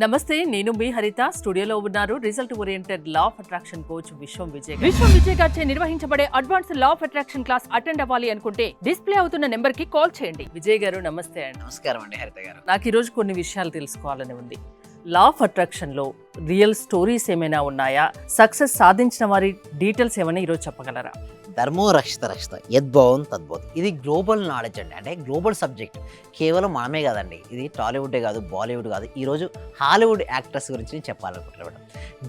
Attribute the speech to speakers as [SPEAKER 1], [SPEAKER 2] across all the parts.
[SPEAKER 1] నమస్తే, నేను మీ హరిత. స్టూడియోలో ఉన్నారు result oriented law of attraction coach విశ్వం విజయ్ గారిచే నిర్వహించబడే advance law of attraction class attend అవ్వాలి అనుకుంటే డిస్ప్లే అవుతున్న నెంబర్ కి కాల్ చేయండి. విజయ్ గారు నమస్తే అండి.
[SPEAKER 2] నమస్కారం అండి హరిత గారు.
[SPEAKER 1] నాకు ఈరోజు కొన్ని విషయాలు తెలుసుకోవాలని ఉంది. లా ఆఫ్ అట్రాక్షన్ లో రియల్ స్టోరీస్ ఏమైనా ఉన్నాయా? సక్సెస్ సాధించిన వారి డీటెయిల్స్ ఏమైనా ఈరోజు చెప్పగలరా?
[SPEAKER 2] ధర్మో రక్షిత యద్భావం తద్భవం. ఇది గ్లోబల్ నాలెడ్జ్ అండి, అంటే గ్లోబల్ సబ్జెక్ట్. కేవలం మనమే కాదండి, ఇది టాలీవుడే కాదు, బాలీవుడ్ కాదు, ఈరోజు హాలీవుడ్ యాక్టర్స్ గురించి నేను చెప్పాలనుకుంటున్నాను మేడం.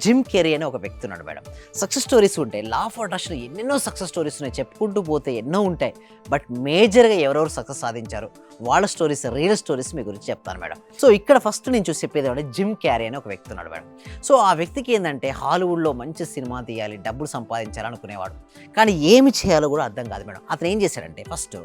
[SPEAKER 2] జిమ్ కెరీ అనే ఒక వ్యక్తి ఉన్నాడు మేడం. సక్సెస్ స్టోరీస్ ఉంటాయి, లా ఆఫ్ అట్రాక్షన్ ఎన్నెన్నో సక్సెస్ స్టోరీస్ ఉన్నాయి, చెప్పుకుంటూ పోతే ఎన్నో ఉంటాయి. బట్ మేజర్గా ఎవరెవరు సక్సెస్ సాధించారు వాళ్ళ స్టోరీస్, రియల్ స్టోరీస్ మీ గురించి చెప్తాను మేడం. సో ఇక్కడ ఫస్ట్ నేను చూసి చెప్పేది ఏమంటే, జిమ్ క్యారీ అనే ఒక వ్యక్తి ఉన్నాడు మేడం. సో ఆ వ్యక్తికి ఏంటంటే హాలీవుడ్లో మంచి సినిమా తీయాలి, డబ్బులు సంపాదించాలనుకునేవాడు. కానీ ఏమి చేయాలో కూడా అర్థం కాదు మేడం. అతను ఏం చేశాడంటే, ఫస్ట్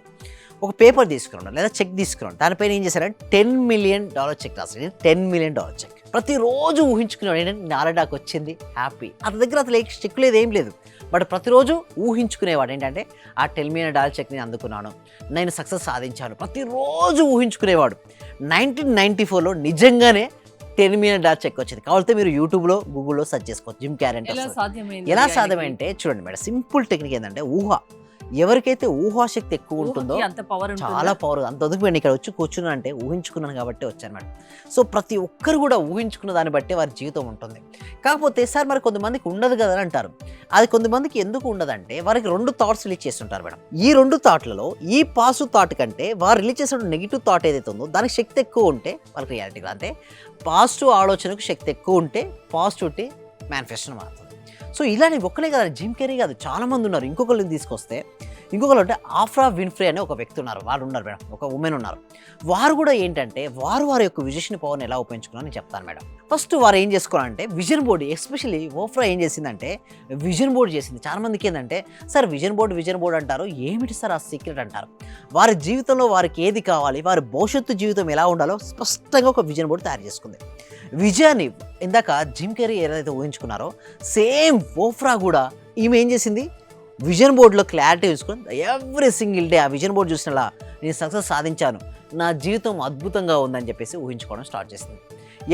[SPEAKER 2] ఒక పేపర్ తీసుకున్నాడు లేదా చెక్ తీసుకున్నాడు. దానిపైన ఏం చేశాడంటే $10 million చెక్ రాశాడు. $10 million చెక్. ప్రతిరోజు ఊహించుకున్నాడు ఏంటంటే, నాలుగు వచ్చింది, హ్యాపీ. అతని దగ్గర అసలు చెక్ లేదు, ఏం లేదు. బట్ ప్రతిరోజు ఊహించుకునేవాడు ఏంటంటే, ఆ $10 million చెక్ నేను అందుకున్నాను, నేను సక్సెస్ సాధించాను. ప్రతిరోజు ఊహించుకునేవాడు. 1994లో నిజంగానే $10 million చెక్ వచ్చింది. కావాలంటే మీరు యూట్యూబ్లో, గూగుల్లో సెర్చ్ చేసుకోవచ్చు. జిమ్ క్యారీ అంటే ఎలా సాధ్యమైంటే చూడండి మేడం, సింపుల్ టెక్నిక్ ఏంటంటే ఊహ. ఎవరికైతే ఊహాశక్తి ఎక్కువ ఉంటుందో చాలా పవర్. అంత అందుకు నేను ఇక్కడ వచ్చి కూర్చున్నాను అంటే ఊహించుకున్నాను కాబట్టి వచ్చాను మేడం. సో ప్రతి ఒక్కరు కూడా ఊహించుకున్న దాన్ని బట్టి వారి జీవితం ఉంటుంది. కాకపోతే సార్ మరి కొంతమందికి ఉండదు కదా అని అంటారు. అది కొంతమందికి ఎందుకు ఉండదంటే, వారికి 2 థాట్స్ రిలీజ్ చేస్తుంటారు మేడం. ఈ 2 థాట్లలో ఈ పాజిటివ్ థాట్ కంటే వారు రిలీజ్ చేసిన నెగిటివ్ థాట్ ఏదైతే ఉందో దానికి శక్తి ఎక్కువ ఉంటే వాళ్ళకి రియాలిటీ, అంటే పాజిటివ్ ఆలోచనకు శక్తి ఎక్కువ ఉంటే పాజిటివిటీ మేనిఫెస్టేషన్ మారుతుంది. సో ఇలానే ఒక్కనే కదా, జిమ్ కెరీ కాదు, చాలామంది ఉన్నారు. ఇంకొకరిని తీసుకొస్తే, ఇంకొకరు అంటే ఆఫ్రా విన్ఫ్రే అనే ఒక వ్యక్తి ఉన్నారు, వాళ్ళు ఉన్నారు మేడం, ఒక ఉమెన్ ఉన్నారు. వారు కూడా ఏంటంటే వారి యొక్క విజన్ పవర్ని ఎలా ఉపయోగించుకున్నారో నేను చెప్తాను మేడం. ఫస్ట్ వారు ఏం చేసుకోవాలంటే విజన్ బోర్డు, ఎస్పెషల్లీ ఓఫ్రా ఏం చేసిందంటే విజన్ బోర్డు చేసింది. చాలామందికి ఏంటంటే, సార్ విజన్ బోర్డు అంటారు, ఏమిటి సార్ ఆ సీక్రెట్ అంటారు. వారి జీవితంలో వారికి ఏది కావాలి, వారి భవిష్యత్తు జీవితం ఎలా ఉండాలో స్పష్టంగా ఒక విజన్ బోర్డు తయారు చేసుకుంది. విజయాన్ని ఇందాక జిమ్ కెరీ ఏదైతే ఊహించుకున్నారో సేమ్ ఓఫ్రా కూడా ఈమె ఏం చేసింది, విజన్ బోర్డులో క్లారిటీ చూసుకొని ఎవ్రీ సింగిల్ డే ఆ విజన్ బోర్డు చూసినలా నేను సక్సెస్ సాధించాను, నా జీవితం అద్భుతంగా ఉందని చెప్పేసి ఊహించుకోవడం స్టార్ట్ చేసింది.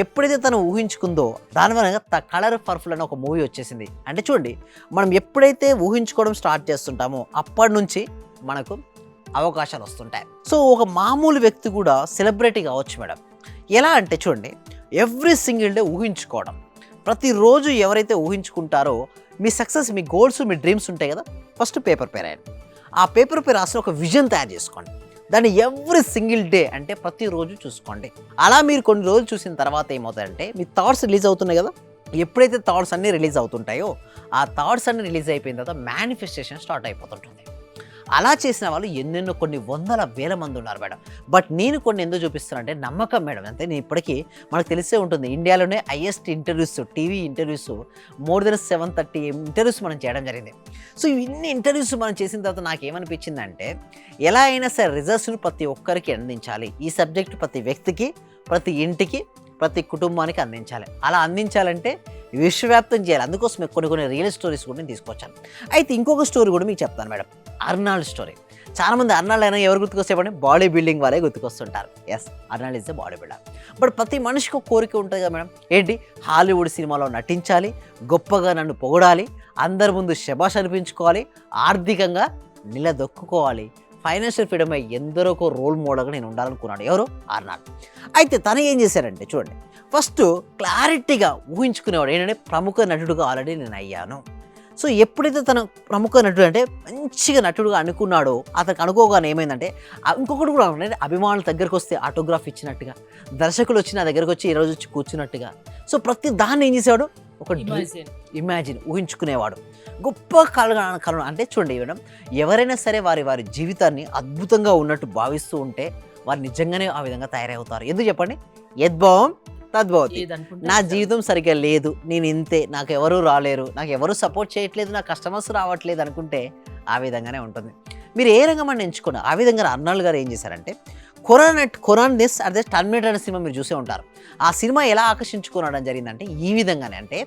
[SPEAKER 2] ఎప్పుడైతే తను ఊహించుకుందో దానివల్ల కలర్ పర్ఫుల్ అనే ఒక మూవీ వచ్చేసింది. అంటే చూడండి, మనం ఎప్పుడైతే ఊహించుకోవడం స్టార్ట్ చేస్తుంటామో అప్పటి నుంచి మనకు అవకాశాలు వస్తుంటాయి. సో ఒక మామూలు వ్యక్తి కూడా సెలబ్రిటీ కావచ్చు మేడం. ఎలా అంటే చూడండి, ఎవ్రీ సింగిల్ డే ఊహించుకోవడం. ప్రతిరోజు ఎవరైతే ఊహించుకుంటారో మీ సక్సెస్, మీ గోల్స్, మీ డ్రీమ్స్ ఉంటాయి కదా, ఫస్ట్ పేపర్ పే రాయండి. ఆ పేపర్ పే రాసి ఒక విజన్ తయారు చేసుకోండి. దాన్ని ఎవ్రీ సింగిల్ డే అంటే ప్రతిరోజు చూసుకోండి. అలా మీరు కొన్ని రోజులు చూసిన తర్వాత ఏమవుతాయంటే, మీ థాట్స్ రిలీజ్ అవుతున్నాయి కదా, ఎప్పుడైతే థాట్స్ అన్నీ రిలీజ్ అవుతుంటాయో ఆ థాట్స్ అన్నీ రిలీజ్ అయిపోయిన తర్వాత మేనిఫెస్టేషన్ స్టార్ట్ అయిపోతుంటుంది. అలా చేసిన వాళ్ళు ఎన్నెన్నో కొన్ని వందల వేల మంది ఉన్నారు మేడం. బట్ నేను కొన్ని ఎందుకు చూపిస్తున్నానంటే నమ్మకం మేడం. అంతే, నేను ఇప్పటికీ మనకు తెలిసే ఉంటుంది, ఇండియాలోనే highest interviews, TV interviews more than 730 interviews మనం చేయడం జరిగింది. సో ఇన్ని ఇంటర్వ్యూస్ మనం చేసిన తర్వాత నాకు ఏమనిపించిందంటే, ఎలా అయినా సరే రిజల్ట్స్ను ప్రతి ఒక్కరికి అందించాలి. ఈ సబ్జెక్ట్ ప్రతి వ్యక్తికి, ప్రతి ఇంటికి, ప్రతి కుటుంబానికి అందించాలి. అలా అందించాలంటే విశ్వవ్యాప్తం చేయాలి. అందుకోసం కొన్ని రియల్ స్టోరీస్ కూడా నేను తీసుకొచ్చాను. అయితే ఇంకొక స్టోరీ కూడా మీకు చెప్తాను మేడం, అర్నాల్డ్ స్టోరీ. చాలామంది అర్నాల్డ్ అయినా ఎవరు గుర్తుకొస్తాయని, బాడీ బిల్డింగ్ వారే గుర్తుకొస్తుంటారు. Yes, Arnold is the body builder. But ప్రతి మనిషికి ఒక కోరిక ఉంటుంది కదా మేడం, ఏంటి, హాలీవుడ్ సినిమాలో నటించాలి, గొప్పగా నన్ను పొగడాలి, అందరి ముందు శభాష్ అనిపించుకోవాలి, ఆర్థికంగా నిలదొక్కుకోవాలి, ఫైనాన్షియల్ ఫ్రీడమ్ అయ్యి ఎందరొక రోల్ మోడల్గా నేను ఉండాలనుకున్నాడు. ఎవరు? అర్నాల్డ్. అయితే తను ఏం చేశారంటే చూడండి, ఫస్ట్ క్లారిటీగా ఊహించుకునేవాడు ఏంటంటే, ప్రముఖ నటుడుగా ఆల్రెడీ నేను అయ్యాను. సో ఎప్పుడైతే తను ప్రముఖ నటుడు అంటే మంచిగా నటుడుగా అనుకున్నాడో, అతనికి అనుకోగానే ఏమైందంటే, ఇంకొకటి కూడా అభిమానుల దగ్గరకు వస్తే ఆటోగ్రాఫ్ ఇచ్చినట్టుగా, దర్శకులు వచ్చి నా దగ్గరకు వచ్చి ఈరోజు వచ్చి కూర్చున్నట్టుగా. సో ప్రతి దాన్ని ఏం చేసేవాడు, ఒక ఇమాజిన్ ఊహించుకునేవాడు. గొప్ప కళ అంటే చూడండి మేడం, ఎవరైనా సరే వారి జీవితాన్ని అద్భుతంగా ఉన్నట్టు భావిస్తూ ఉంటే వారు నిజంగానే ఆ విధంగా తయారవుతారు. ఎందుకు చెప్పండి, యద్భావం తద్భవతి. నా జీవితం సరిగ్గా లేదు, నేను ఇంతే, నాకు ఎవరు రాలేరు, నాకు ఎవరు సపోర్ట్ చేయట్లేదు, నా కస్టమర్స్ రావట్లేదు అనుకుంటే ఆ విధంగానే ఉంటుంది. మీరు ఏ రంగం ఎంచుకున్నా ఆ విధంగా అర్నాల్డ్ గారు ఏం చేశారంటే, కొరాన్ అదే టర్మినేటర్ అనే సినిమా మీరు చూసే ఉంటారు. ఆ సినిమా ఎలా ఆకర్షించుకోవడం జరిగిందంటే ఈ విధంగానే, అంటే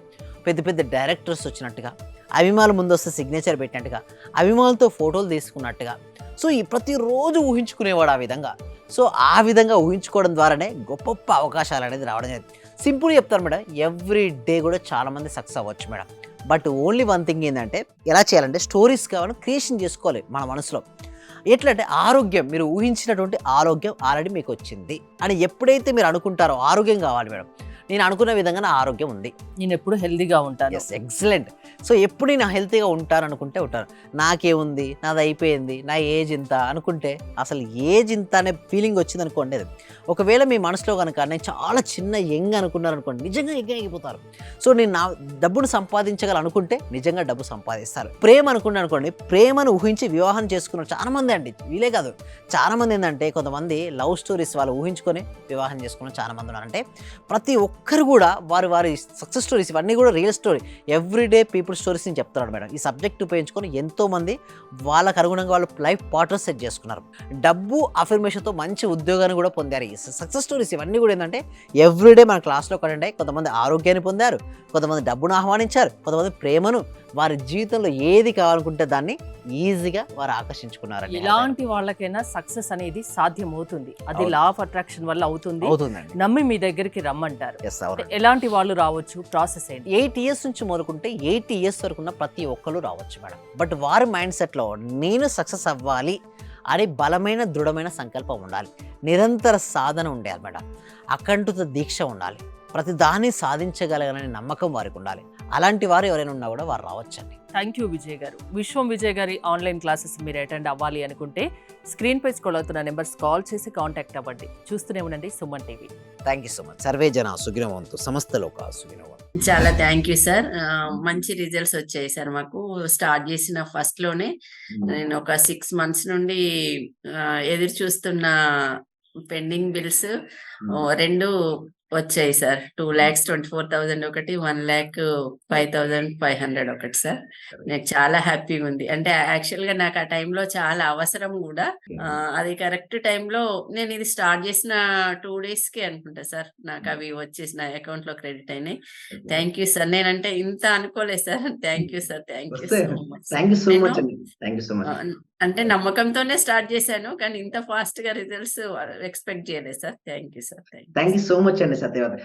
[SPEAKER 2] పెద్ద పెద్ద డైరెక్టర్స్ వచ్చినట్టుగా, అభిమానులు ముందు వస్తే సిగ్నేచర్ పెట్టినట్టుగా, అభిమానులతో ఫోటోలు తీసుకున్నట్టుగా. సో ఈ ప్రతిరోజు ఊహించుకునేవాడు ఆ విధంగా. సో ఆ విధంగా ఊహించుకోవడం ద్వారానే గొప్ప అవకాశాలు అనేది రావడం జరిగింది. సింపుల్ చెప్తాను మేడం, ఎవ్రీ డే కూడా చాలామంది సక్సెస్ అవ్వచ్చు madam. But only one thing ఏంటంటే ఎలా చేయాలంటే స్టోరీస్ కావాలని క్రియేషన్ చేసుకోవాలి మన మనసులో. ఎట్లా అంటే ఆరోగ్యం, మీరు ఊహించినటువంటి ఆరోగ్యం ఆల్రెడీ మీకు వచ్చింది అని ఎప్పుడైతే మీరు అనుకుంటారో, ఆరోగ్యం కావాలి మేడం. నేను అనుకున్న విధంగా నా ఆరోగ్యం ఉంది,
[SPEAKER 1] నేను ఎప్పుడు హెల్దీగా ఉంటాను.
[SPEAKER 2] Yes, excellent. సో ఎప్పుడు నేను హెల్తీగా ఉంటాను అనుకుంటే ఉంటాను. నాకేముంది, నాది అయిపోయింది, నా ఏజ్ ఇంత అనుకుంటే అసలు ఏజ్ ఇంత అనే ఫీలింగ్ వచ్చింది అనుకోండి. ఒకవేళ మీ మనసులో కనుక నేను చాలా చిన్న యంగ్ అనుకున్నారు అనుకోండి, నిజంగా యంగ్ అయిపోతారు. సో నేను నా డబ్బును సంపాదించగలనుకుంటే నిజంగా డబ్బు సంపాదిస్తారు. ప్రేమ అనుకున్నాను అనుకోండి, ప్రేమను ఊహించి వివాహం చేసుకున్నారు చాలామంది అండి. వీలే కాదు, చాలామంది ఏంటంటే కొంతమంది లవ్ స్టోరీస్ వాళ్ళు ఊహించుకొని వివాహం చేసుకున్న చాలామంది ఉన్నారంటే ప్రతి ఒక్కరు కూడా వారి సక్సెస్ స్టోరీస్ ఇవన్నీ కూడా real story, everyday people stories నేను చెప్తున్నాడు మేడం. ఈ సబ్జెక్ట్ ఉపయోగించుకొని ఎంతోమంది వాళ్ళకు అనుగుణంగా వాళ్ళు లైఫ్ పార్ట్నర్ సెట్ చేసుకున్నారు. డబ్బు అఫర్మేషన్తో మంచి ఉద్యోగాన్ని కూడా పొందారు. ఈ సక్సెస్ స్టోరీస్ ఇవన్నీ కూడా ఏంటంటే ఎవ్రీడే మన క్లాస్లో కంటే కొంతమంది ఆరోగ్యాన్ని పొందారు, కొంతమంది డబ్బును ఆహ్వానించారు, కొంతమంది ప్రేమను, వారి జీవితంలో ఏది కావాలనుకుంటే దాన్ని ఈజీగా వారు ఆకర్షించుకున్నారండి.
[SPEAKER 1] ఇలాంటి వాళ్ళకైనా సక్సెస్ అనేది సాధ్యమవుతుంది. అది లా ఆఫ్ అట్రాక్షన్ వల్ల అవుతుందండి. నమ్మి మీ దగ్గరికి రమ్మంటారు. ఎలాంటి వాళ్ళు రావచ్చు, ప్రాసెస్ ఏంటి?
[SPEAKER 2] 8 years నుంచి మొదలుకుంటే 80 years వరకు ఉన్న ప్రతి ఒక్కరు రావచ్చు మేడం. బట్ వారి మైండ్ సెట్లో నేను సక్సెస్ అవ్వాలి అని బలమైన దృఢమైన సంకల్పం ఉండాలి, నిరంతర సాధన ఉండాలి మేడం, అకంఠిత దీక్ష ఉండాలి, ప్రతి దాన్ని సాధించగలగనని నమ్మకం వారికి ఉండాలి. అలాంటి వారు ఎవరైనా ఉన్నా కూడా వారు రావచ్చండి.
[SPEAKER 1] థ్యాంక్ యూ విజయ్ గారు. విశ్వం విజయ్ గారి ఆన్లైన్ క్లాసెస్ మీరు అటెండ్ అవ్వాలి అనుకుంటే స్క్రీన్ పై స్క్రోల్ అవుతున్న నెంబర్స్ కాల్ చేసి కాంటాక్ట్ అవ్వండి. చూస్తూనే ఉండండి Suman TV.
[SPEAKER 2] Thank you so much. Survey జన సుఖినోభవంతు, సమస్త లోకా సుఖినోభవంతు.
[SPEAKER 3] చాలా థ్యాంక్ యూ సార్. మంచి రిజల్ట్స్ వచ్చాయి సార్. మాకు స్టార్ట్ చేసిన ఫస్ట్ లోనే నేను ఒక 6 months నుండి ఎదురు చూస్తున్న పెండింగ్ బిల్స్ 2 వచ్చాయి సార్. 2,24,000 ఒకటి, 1,05,500 ఒకటి సార్. నాకు చాలా హ్యాపీగా ఉంది. అంటే యాక్చువల్ గా నాకు ఆ టైంలో చాలా అవసరం కూడా. అది కరెక్ట్ టైంలో నేను ఇది స్టార్ట్ చేసిన 2 days కి అనుకుంటా సార్ నాకు అవి వచ్చేసి నా అకౌంట్ లో క్రెడిట్ అయినాయి. Thank you sir. నేనంటే ఇంత అనుకోలేదు sir. Thank you sir. Thank you so much. అంటే నమ్మకంతోనే స్టార్ట్ చేశాను, కానీ ఇంత ఫాస్ట్ గా రిజల్ట్స్ ఎక్స్పెక్ట్ చేయలేదు sir. Thank you sir.
[SPEAKER 4] Thank you so much అండి సత్యవతి.